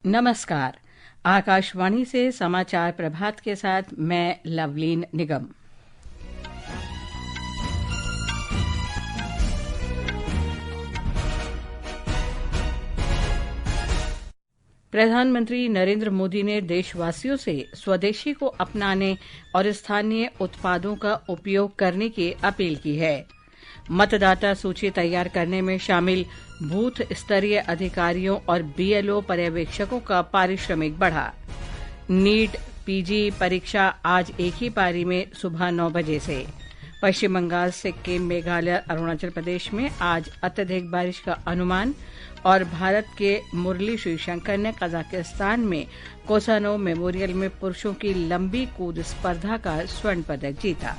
नमस्कार। आकाशवाणी से समाचार प्रभात के साथ मैं लवलीन निगम। प्रधानमंत्री नरेंद्र मोदी ने देशवासियों से स्वदेशी को अपनाने और स्थानीय उत्पादों का उपयोग करने की अपील की है। मतदाता सूची तैयार करने में शामिल बूथ स्तरीय अधिकारियों और बीएलओ पर्यवेक्षकों का पारिश्रमिक बढ़ा। नीट पीजी परीक्षा आज एक ही पारी में सुबह 9 बजे से। पश्चिम बंगाल, सिक्किम, मेघालय, अरुणाचल प्रदेश में आज अत्यधिक बारिश का अनुमान। और भारत के मुरली श्रीशंकर ने कजाकिस्तान में कोसानो मेमोरियल में पुरुषों की लंबी कूद स्पर्धा का स्वर्ण पदक जीता।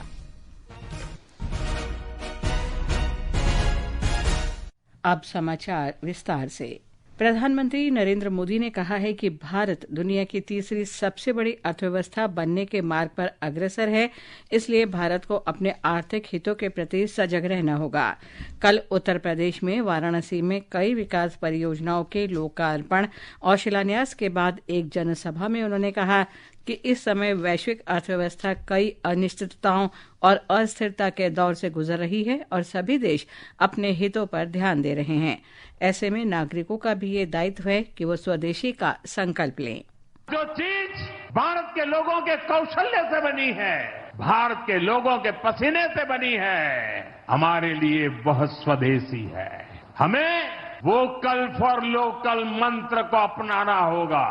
अब समाचार विस्तार से। प्रधानमंत्री नरेंद्र मोदी ने कहा है कि भारत दुनिया की तीसरी सबसे बड़ी अर्थव्यवस्था बनने के मार्ग पर अग्रसर है, इसलिए भारत को अपने आर्थिक हितों के प्रति सजग रहना होगा। कल उत्तर प्रदेश में वाराणसी में कई विकास परियोजनाओं के लोकार्पण और शिलान्यास के बाद एक जनसभा में उन्होंने कहा कि इस समय वैश्विक अर्थव्यवस्था कई अनिश्चितताओं और अस्थिरता के दौर से गुजर रही है और सभी देश अपने हितों पर ध्यान दे रहे हैं। ऐसे में नागरिकों का भी ये दायित्व है कि वो स्वदेशी का संकल्प लें। जो चीज भारत के लोगों के कौशल्य से बनी है, भारत के लोगों के पसीने से बनी है, हमारे लिए बहुत स्वदेशी है। हमें वोकल फॉर लोकल मंत्र को अपनाना होगा।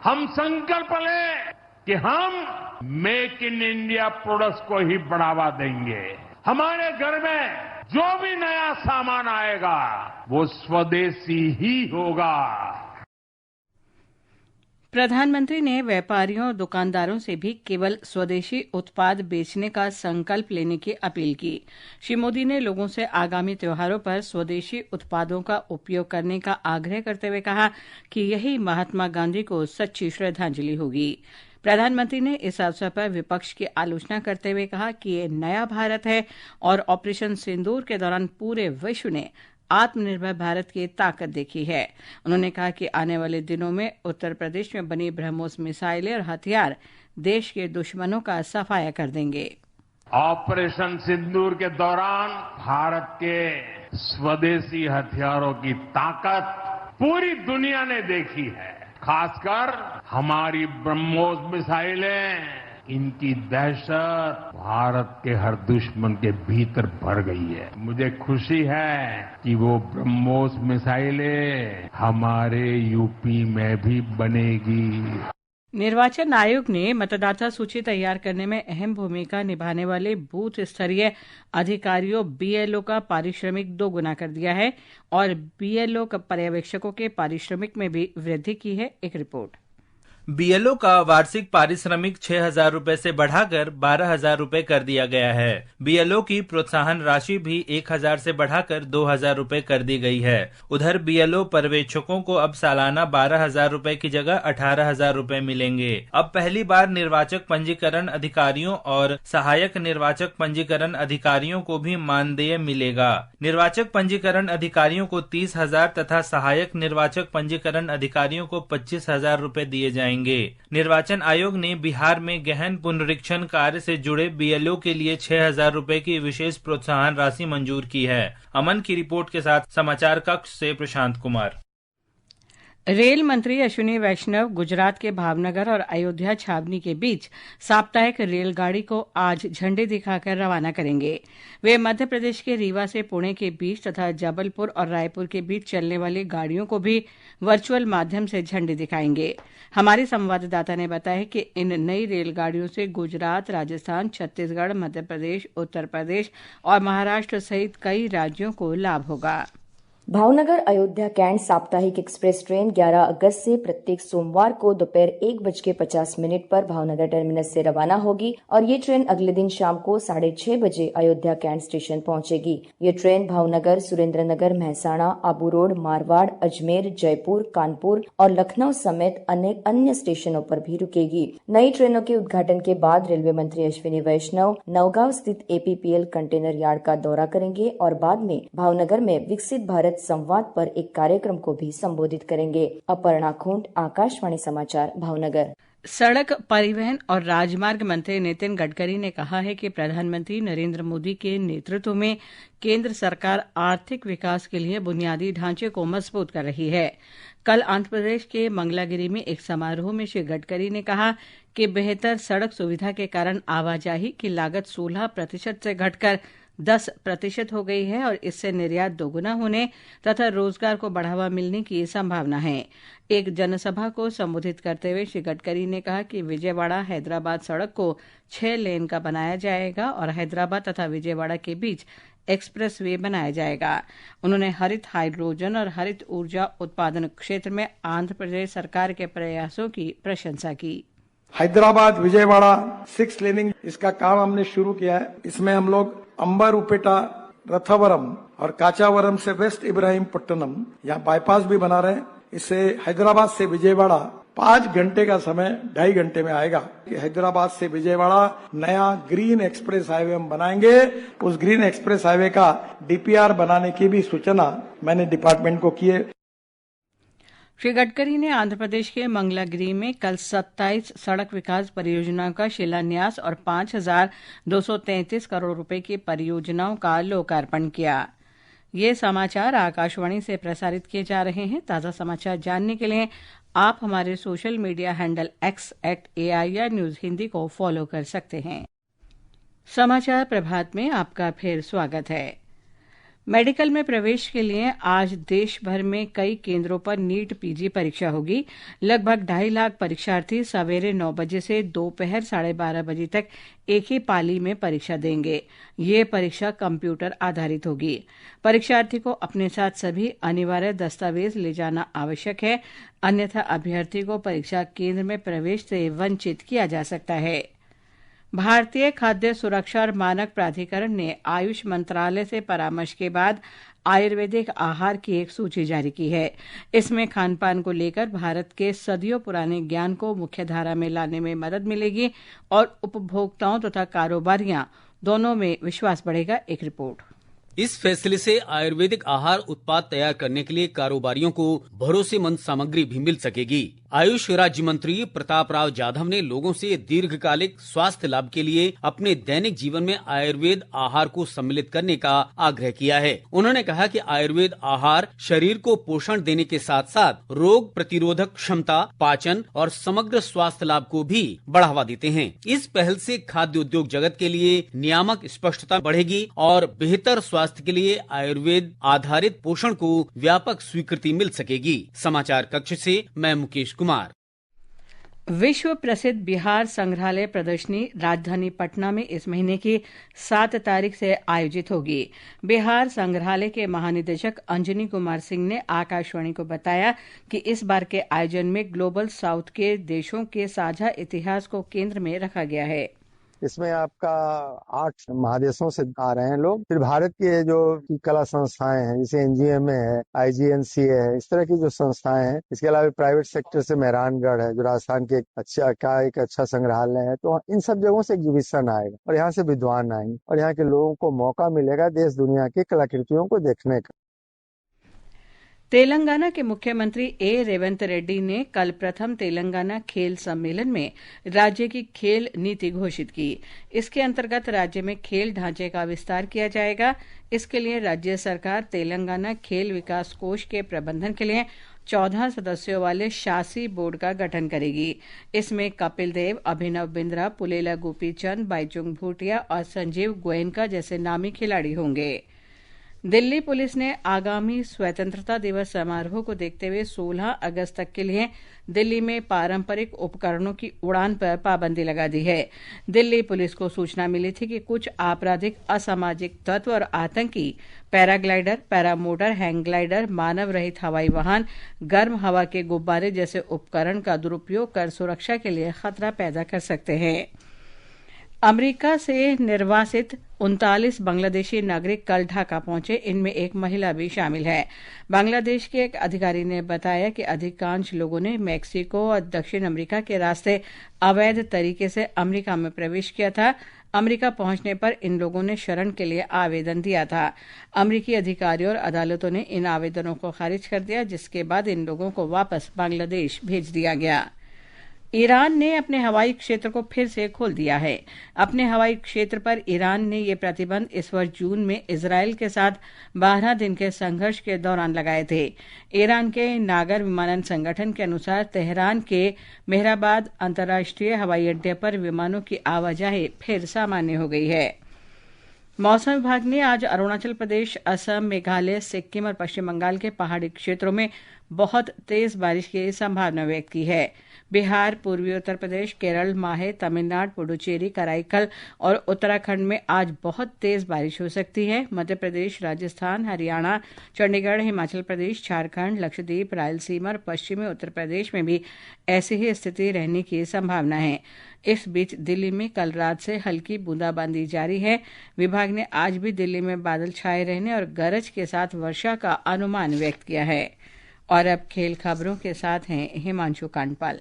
हम संकल्प लें कि हम मेक इन इंडिया प्रोडक्ट्स को ही बढ़ावा देंगे। हमारे घर में जो भी नया सामान आएगा वो स्वदेशी ही होगा। प्रधानमंत्री ने व्यापारियों और दुकानदारों से भी केवल स्वदेशी उत्पाद बेचने का संकल्प लेने की अपील की। श्री मोदी ने लोगों से आगामी त्योहारों पर स्वदेशी उत्पादों का उपयोग करने का आग्रह करते हुए कहा कि यही महात्मा गांधी को सच्ची श्रद्धांजलि होगी। प्रधानमंत्री ने इस अवसर पर विपक्ष की आलोचना करते हुए कहा कि ये नया भारत है और ऑपरेशन सिंदूर के दौरान पूरे विश्व ने आत्मनिर्भर भारत की ताकत देखी है। उन्होंने कहा कि आने वाले दिनों में उत्तर प्रदेश में बनी ब्रह्मोस मिसाइलें और हथियार देश के दुश्मनों का सफाया कर देंगे। ऑपरेशन सिंदूर के दौरान भारत के स्वदेशी हथियारों की ताकत पूरी दुनिया ने देखी है। खासकर हमारी ब्रह्मोस मिसाइलें, इनकी दहशत भारत के हर दुश्मन के भीतर भर गई है। मुझे खुशी है कि वो ब्रह्मोस मिसाइलें हमारे यूपी में भी बनेगी। निर्वाचन आयोग ने मतदाता सूची तैयार करने में अहम भूमिका निभाने वाले बूथ स्तरीय अधिकारियों बीएलओ का पारिश्रमिक 2 गुना कर दिया है और बीएलओ पर्यवेक्षकों के पारिश्रमिक में भी वृद्धि की है। एक रिपोर्ट। बीएलओ का वार्षिक पारिश्रमिक 6,000 रूपए से बढ़ाकर 12,000 रूपए कर दिया गया है। बीएलओ की प्रोत्साहन राशि भी 1,000 से बढ़ाकर 2,000 रूपए कर दी गई है। उधर बीएलओ पर्यवेक्षकों को अब सालाना 12,000 रूपए की जगह 18,000 रूपए मिलेंगे। अब पहली बार निर्वाचक पंजीकरण अधिकारियों और सहायक निर्वाचक पंजीकरण अधिकारियों को भी मानदेय मिलेगा। निर्वाचक पंजीकरण अधिकारियों को 30,000 तथा सहायक निर्वाचक पंजीकरण अधिकारियों को 25,000 रूपए दिए जाएंगे। निर्वाचन आयोग ने बिहार में गहन पुनरीक्षण कार्य से जुड़े बीएलओ के लिए 6,000 रूपए की विशेष प्रोत्साहन राशि मंजूर की है। अमन की रिपोर्ट के साथ समाचार कक्ष से प्रशांत कुमार। रेल मंत्री अश्विनी वैष्णव गुजरात के भावनगर और अयोध्या छावनी के बीच साप्ताहिक रेलगाड़ी को आज झंडी दिखाकर रवाना करेंगे। वे मध्य प्रदेश के रीवा से पुणे के बीच तथा जबलपुर और रायपुर के बीच चलने वाली गाड़ियों को भी वर्चुअल माध्यम से झंडी दिखाएंगे। हमारे संवाददाता ने बताया कि इन नई रेलगाड़ियों से गुजरात, राजस्थान, छत्तीसगढ़, मध्य प्रदेश, उत्तर प्रदेश और महाराष्ट्र सहित कई राज्यों को लाभ होगा। भावनगर अयोध्या कैंट साप्ताहिक एक्सप्रेस ट्रेन 11 अगस्त से प्रत्येक सोमवार को दोपहर 1:50 पर भावनगर टर्मिनस से रवाना होगी और ये ट्रेन अगले दिन शाम को 6:30 बजे अयोध्या कैंट स्टेशन पहुंचेगी। ये ट्रेन भावनगर, सुरेंद्रनगर, महसाणा, आबू रोड, मारवाड़, अजमेर, जयपुर, कानपुर और लखनऊ समेत अनेक अन्य स्टेशनों पर भी रुकेगी। नई ट्रेनों के उद्घाटन के बाद रेलवे मंत्री अश्विनी वैष्णव नौगांव स्थित एपीपीएल कंटेनर यार्ड का दौरा करेंगे और बाद में भावनगर में विकसित भारत भारत संवाद पर एक कार्यक्रम को भी संबोधित करेंगे। अपर्णा खूंट, आकाशवाणी समाचार, भावनगर। सड़क परिवहन और राजमार्ग मंत्री नितिन गडकरी ने कहा है कि प्रधानमंत्री नरेंद्र मोदी के नेतृत्व में केंद्र सरकार आर्थिक विकास के लिए बुनियादी ढांचे को मजबूत कर रही है। कल आंध्र प्रदेश के मंगलागिरी में एक समारोह में श्री गडकरी ने कहा कि बेहतर सड़क सुविधा के कारण आवाजाही की लागत 16% से घटकर 10% हो गई है और इससे निर्यात दोगुना होने तथा रोजगार को बढ़ावा मिलने की संभावना है। एक जनसभा को संबोधित करते हुए श्री गडकरी ने कहा कि विजयवाड़ा हैदराबाद सड़क को 6 लेन का बनाया जाएगा और हैदराबाद तथा विजयवाड़ा के बीच एक्सप्रेस वे बनाया जाएगा। उन्होंने हरित हाइड्रोजन और हरित ऊर्जा उत्पादन क्षेत्र में आंध्र प्रदेश सरकार के प्रयासों की प्रशंसा की। हैदराबाद विजयवाड़ा 6 लेनिंग, इसका काम हमने शुरू किया है। इसमें हम लोग अंबारुपेटा, रथवरम और काचावरम से वेस्ट इब्राहिमपट्टनम यहाँ बाईपास भी बना रहे हैं। इससे हैदराबाद से विजयवाड़ा 5 घंटे का समय 2.5 घंटे में आएगा। हैदराबाद से विजयवाड़ा नया ग्रीन एक्सप्रेस हाईवे हम बनाएंगे। उस ग्रीन एक्सप्रेस हाईवे का डीपीआर बनाने की भी सूचना मैंने डिपार्टमेंट को की है। श्री गडकरी ने आंध्र प्रदेश के मंगलागिरी में कल 27 सड़क विकास परियोजनाओं का शिलान्यास और 5,233 करोड़ रुपए की परियोजनाओं का लोकार्पण किया। ये समाचार आकाशवाणी से प्रसारित किए जा रहे हैं। ताज़ा समाचार जानने के लिए आप हमारे social media handle x@AIR news Hindi को फॉलो कर सकते हैं। समाचार प्रभात में आपका फिर स्वागत है। मेडिकल में प्रवेश के लिए आज देश भर में कई केंद्रों पर नीट पीजी परीक्षा होगी। लगभग 2.5 लाख परीक्षार्थी सवेरे 9 बजे से दोपहर 12:30 बजे तक एक ही पाली में परीक्षा देंगे। ये परीक्षा कंप्यूटर आधारित होगी। परीक्षार्थी को अपने साथ सभी अनिवार्य दस्तावेज ले जाना आवश्यक है, अन्यथा अभ्यर्थी को परीक्षा केंद्र में प्रवेश से वंचित किया जा सकता है। भारतीय खाद्य सुरक्षा और मानक प्राधिकरण ने आयुष मंत्रालय से परामर्श के बाद आयुर्वेदिक आहार की एक सूची जारी की है। इसमें खानपान को लेकर भारत के सदियों पुराने ज्ञान को मुख्यधारा में लाने में मदद मिलेगी और उपभोक्ताओं तथा कारोबारियां दोनों में विश्वास बढ़ेगा। एक रिपोर्ट। इस फैसले से आयुर्वेदिक आहार उत्पाद तैयार करने के लिए कारोबारियों को भरोसेमंद सामग्री भी मिल सकेगी। आयुष राज्य मंत्री प्रताप राव जाधव ने लोगों से दीर्घकालिक स्वास्थ्य लाभ के लिए अपने दैनिक जीवन में आयुर्वेद आहार को सम्मिलित करने का आग्रह किया है। उन्होंने कहा कि आयुर्वेद आहार शरीर को पोषण देने के साथ साथ रोग प्रतिरोधक क्षमता, पाचन और समग्र स्वास्थ्य लाभ को भी बढ़ावा देते हैं। इस पहल से खाद्य उद्योग जगत के लिए नियामक स्पष्टता बढ़ेगी और बेहतर स्वास्थ्य के लिए आयुर्वेद आधारित पोषण को व्यापक स्वीकृति मिल सकेगी। समाचार कक्ष से मैं मुकेश कुमार। विश्व प्रसिद्ध बिहार संग्रहालय प्रदर्शनी राजधानी पटना में इस महीने की 7 तारीख से आयोजित होगी। बिहार संग्रहालय के महानिदेशक अंजनी कुमार सिंह ने आकाशवाणी को बताया कि इस बार के आयोजन में ग्लोबल साउथ के देशों के साझा इतिहास को केंद्र में रखा गया है। इसमें आपका 8 महादेशों से आ रहे हैं लोग। फिर भारत के जो कला संस्थाएं हैं, जैसे NGMA है, IGNCA है, इस तरह की जो संस्थाएं हैं। इसके अलावा प्राइवेट सेक्टर से मेहरानगढ़ है, जो राजस्थान के एक अच्छा संग्रहालय है। तो इन सब जगहों से एग्जीबिशन आएगा और यहाँ से विद्वान आएंगे और यहाँ के लोगों को मौका मिलेगा देश दुनिया की कलाकृतियों को देखने का। तेलंगाना के मुख्यमंत्री ए रेवंत रेड्डी ने कल प्रथम तेलंगाना खेल सम्मेलन में राज्य की खेल नीति घोषित की। इसके अंतर्गत राज्य में खेल ढांचे का विस्तार किया जाएगा। इसके लिए राज्य सरकार तेलंगाना खेल विकास कोष के प्रबंधन के लिए 14 सदस्यों वाले शासी बोर्ड का गठन करेगी। इसमें कपिल देव, अभिनव बिंद्रा, पुलेला गोपीचंद, बाईचुंग भूटिया और संजीव गोयनका जैसे नामी खिलाड़ी होंगे। दिल्ली पुलिस ने आगामी स्वतंत्रता दिवस समारोह को देखते हुए 16 अगस्त तक के लिए दिल्ली में पारंपरिक उपकरणों की उड़ान पर पाबंदी लगा दी है। दिल्ली पुलिस को सूचना मिली थी कि कुछ आपराधिक, असामाजिक तत्व और आतंकी पैराग्लाइडर, पैरामोटर, हैंग ग्लाइडर, मानव रहित हवाई वाहन, गर्म हवा के गुब्बारे जैसे उपकरण का दुरुपयोग कर सुरक्षा के लिए खतरा पैदा कर सकते हैं। अमेरिका से निर्वासित 39 बांग्लादेशी नागरिक कल ढाका पहुंचे। इनमें एक महिला भी शामिल है। बांग्लादेश के एक अधिकारी ने बताया कि अधिकांश लोगों ने मैक्सिको और दक्षिण अमेरिका के रास्ते अवैध तरीके से अमेरिका में प्रवेश किया था। अमेरिका पहुंचने पर इन लोगों ने शरण के लिए आवेदन दिया था। अमेरिकी अधिकारियों और अदालतों ने इन आवेदनों को खारिज कर दिया, जिसके बाद इन लोगों को वापस बांग्लादेश भेज दिया गया। ईरान ने अपने हवाई क्षेत्र को फिर से खोल दिया है। अपने हवाई क्षेत्र पर ईरान ने ये प्रतिबंध इस वर्ष जून में इजरायल के साथ 12 दिन के संघर्ष के दौरान लगाए थे। ईरान के नागर विमानन संगठन के अनुसार तेहरान के मेहराबाद अंतर्राष्ट्रीय हवाई अड्डे पर विमानों की आवाजाही फिर सामान्य हो गई है। मौसम विभाग ने आज अरुणाचल प्रदेश, असम, मेघालय, सिक्किम और पश्चिम बंगाल के पहाड़ी क्षेत्रों में बहुत तेज बारिश की संभावना व्यक्त की है। बिहार, पूर्वी उत्तर प्रदेश, केरल, माहे, तमिलनाडु, पुडुचेरी, कराईकल और उत्तराखंड में आज बहुत तेज बारिश हो सकती है। मध्य प्रदेश, राजस्थान, हरियाणा, चंडीगढ़, हिमाचल प्रदेश, झारखंड, लक्षद्वीप, रायलसीमा और पश्चिमी उत्तर प्रदेश में भी ऐसी ही स्थिति रहने की संभावना है। इस बीच दिल्ली में कल रात से हल्की बूंदाबांदी जारी है। विभाग ने आज भी दिल्ली में बादल छाए रहने और गरज के साथ वर्षा का अनुमान व्यक्त किया है। और अब खेल खबरों के साथ हैं हिमांशु कांडपाल।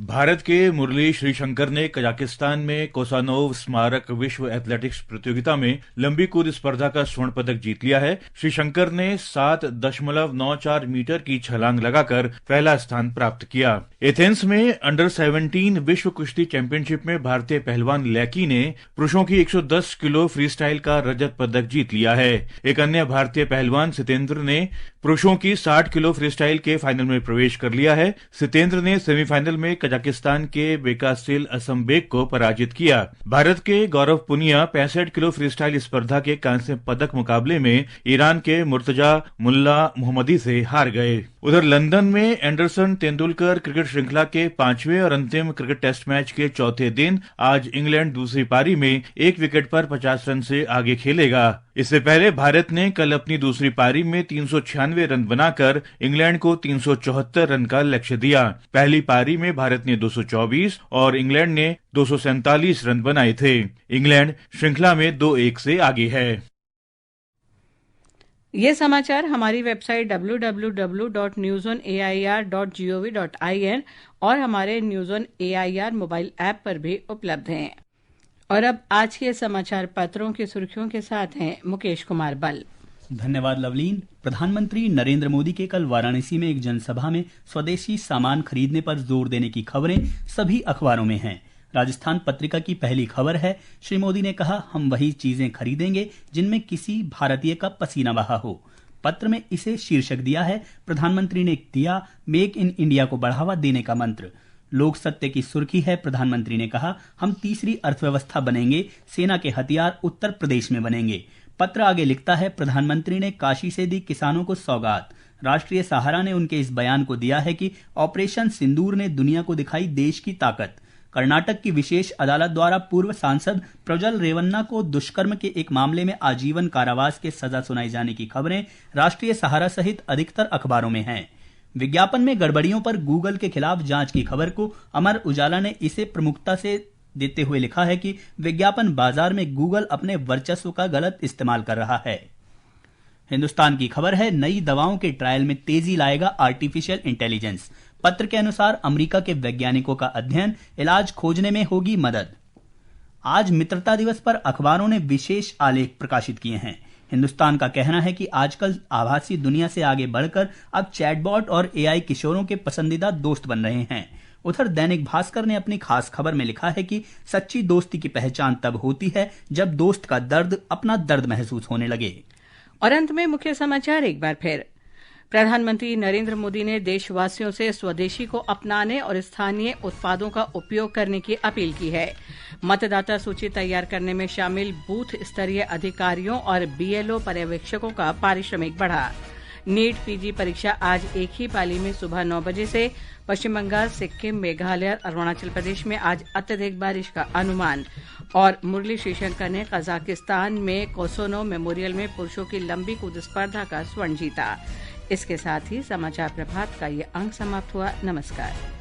भारत के मुरली श्रीशंकर ने कजाकिस्तान में कोसानोव स्मारक विश्व एथलेटिक्स प्रतियोगिता में लंबी कूद स्पर्धा का स्वर्ण पदक जीत लिया है। श्रीशंकर ने 7.94 मीटर की छलांग लगाकर पहला स्थान प्राप्त किया। एथेंस में अंडर 17 विश्व कुश्ती चैंपियनशिप में भारतीय पहलवान लैकी ने पुरुषों की 110 किलो फ्रीस्टाइल का रजत पदक जीत लिया है। एक अन्य भारतीय पहलवान सितेंद्र ने पुरुषों की 60 किलो फ्रीस्टाइल के फाइनल में प्रवेश कर लिया है। सितेंद्र ने सेमीफाइनल में कजाकिस्तान के बेकासिल असमबेक को पराजित किया। भारत के गौरव पुनिया 65 किलो फ्रीस्टाइल स्पर्धा के कांस्य पदक मुकाबले में ईरान के मुर्तजा मुल्ला मोहम्मदी से हार गए। उधर लंदन में एंडरसन तेंदुलकर क्रिकेट श्रृंखला के 5वें और अंतिम क्रिकेट टेस्ट मैच के चौथे दिन आज इंग्लैंड दूसरी पारी में 1 विकेट पर 50 रन से आगे खेलेगा। इससे पहले भारत ने कल अपनी दूसरी पारी में 396 रन बनाकर इंग्लैंड को 374 रन का लक्ष्य दिया। पहली पारी में भारत ने 224 और इंग्लैंड ने 247 रन बनाए थे। इंग्लैंड श्रृंखला में 2-1 से आगे है। ये समाचार हमारी वेबसाइट www.newsonair.gov.in और हमारे news on AIR mobile app पर भी उपलब्ध हैं। और अब आज के समाचार पत्रों की सुर्खियों के साथ हैं मुकेश कुमार बल। धन्यवाद लवलीन। प्रधानमंत्री नरेंद्र मोदी के कल वाराणसी में एक जनसभा में स्वदेशी सामान खरीदने पर जोर देने की खबरें सभी अखबारों में हैं। राजस्थान पत्रिका की पहली खबर है, श्री मोदी ने कहा, हम वही चीजें खरीदेंगे जिनमें किसी भारतीय का पसीना बहा हो। पत्र में इसे शीर्षक दिया है, प्रधानमंत्री ने दिया मेक इन इंडिया को बढ़ावा देने का मंत्र। लोक सत्य की सुर्खी है, प्रधानमंत्री ने कहा, हम तीसरी अर्थव्यवस्था बनेंगे, सेना के हथियार उत्तर प्रदेश में बनेंगे। पत्र आगे लिखता है, प्रधानमंत्री ने काशी से दी किसानों को सौगात। राष्ट्रीय सहारा ने उनके इस बयान को दिया है कि ऑपरेशन सिंदूर ने दुनिया को दिखाई देश की ताकत। कर्नाटक की विशेष अदालत द्वारा पूर्व सांसद प्रज्वल रेवन्ना को दुष्कर्म के एक मामले में आजीवन कारावास के सजा सुनाई जाने की खबरें राष्ट्रीय सहारा सहित अधिकतर अखबारों में हैं। विज्ञापन में गड़बड़ियों पर गूगल के खिलाफ जांच की खबर को अमर उजाला ने इसे प्रमुखता से देते हुए लिखा है कि विज्ञापन बाजार में गूगल अपने वर्चस्व का गलत इस्तेमाल कर रहा है। हिंदुस्तान की खबर है, नई दवाओं के ट्रायल में तेजी लाएगा आर्टिफिशियल इंटेलिजेंस। पत्र के अनुसार अमेरिका के वैज्ञानिकों का अध्ययन इलाज खोजने में होगी मदद। आज मित्रता दिवस पर अखबारों ने विशेष आलेख प्रकाशित किए हैं। हिंदुस्तान का कहना है कि आजकल आभासी दुनिया से आगे बढ़कर अब चैटबॉट और एआई किशोरों के पसंदीदा दोस्त बन रहे हैं। उधर दैनिक भास्कर ने अपनी खास खबर में लिखा है कि सच्ची दोस्ती की पहचान तब होती है जब दोस्त का दर्द अपना दर्द महसूस होने लगे। और अंत में मुख्य समाचार एक बार फिर। प्रधानमंत्री नरेंद्र मोदी ने देशवासियों से स्वदेशी को अपनाने और स्थानीय उत्पादों का उपयोग करने की अपील की है। मतदाता सूची तैयार करने में शामिल बूथ स्तरीय अधिकारियों और बीएलओ पर्यवेक्षकों का पारिश्रमिक बढ़ा। नीट पीजी परीक्षा आज एक ही पाली में सुबह 9 बजे से। पश्चिम बंगाल, सिक्किम, मेघालय और अरुणाचल प्रदेश में आज अत्यधिक बारिश का अनुमान। और मुरली श्रीशंकर ने कजाकिस्तान में कोसोनो मेमोरियल में पुरुषों की लंबी कूद स्पर्धा का स्वर्ण जीता। इसके साथ ही समाचार प्रभात का ये अंक समाप्त हुआ। नमस्कार।